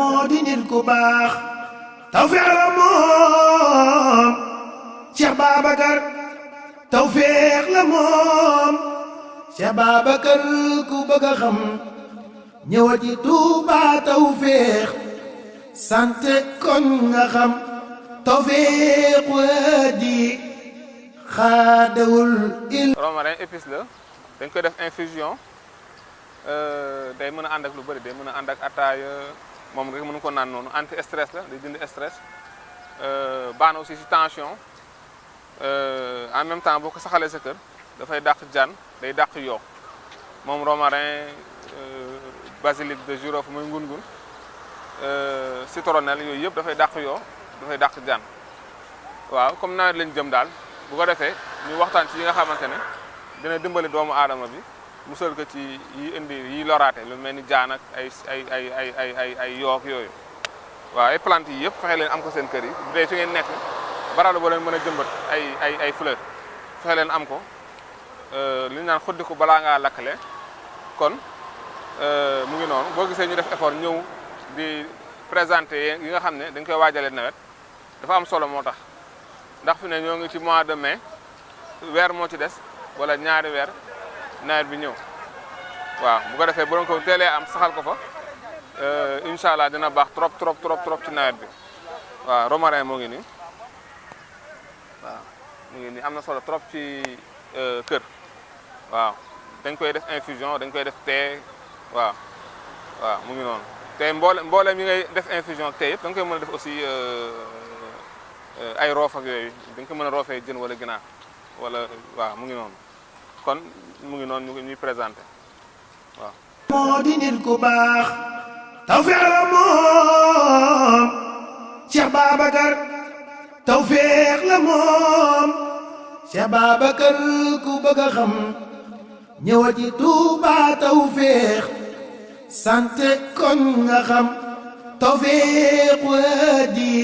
moo di nit ku baax tawfeex la moom Cheikh Babacar tawfeex la moom Cheikh Babacar ku bëgg a xam ñëwati Touba tawfeex sante kon nga xam tawfeex wadi xaadawul il romarin épice la dañ koy def infusion day mën a ànd ak lu bëri day mën a ànd ak ataaya moom rek mën ko naan noonu anti stress la day dindi stress baax na aussi ci tension en même temps boo ko saxalee sa kër dafay dàq jaan day dàq yoo moom romarin basilic de girofle mooy ngun-ngun citronnelle yooyu yëpp dafay dàq yoo dafay dàq jaan waaw comme nawet lañ jëm daal bu ko defee ñu waxtaan ci yi nga xamante ne dina dimbali doomu aadama bi musal ko ci yi indi yi loraate lu mel ni jaan ak ay yook yooyu waaw ay plantes yi yëpp fexe leen am ko seen kër yi bu dee fi ngeen nekk baralu boo leen mën a jëmbat ay fleur fexe leen am ko li ñu naan xuddiku balaa ngaa lakkale kon mu ngi noonu boo gisee ñu def effort ñëw di présenter yi nga xam ne dañ koy waajalee nawet dafa am solo moo tax ndax fi ne ñoo ngi ci mois de mai weer moo ci des wala ñaari weer nawet bi ñëw waaw bu ko defee bu doon ko teelee am saxal ko fa incha allah dina baax trop ci nawet bi waaw romarin moo ngi nii waaw mu ngi nii am na solo trop ci kër waaw dañ koy def infusion dañ koy def thé waaw mu ngi noonu te mboolem yi ngay def infusion ak thé yëpp da nga koy mën a def aussi ay roof ak yooyu da nga ko mën a roofee jën wala ginaar wala waaw mu ngi noonu kon mu ngi noonu ñuy présenté waaw. moo di nit ku baax tawfeex la moom Cheikh Babacar tawfeex la moom Cheikh Babacar ku bëgg a xam ñëwati Touba tawfeex sante kon nga xam tawfeex wadi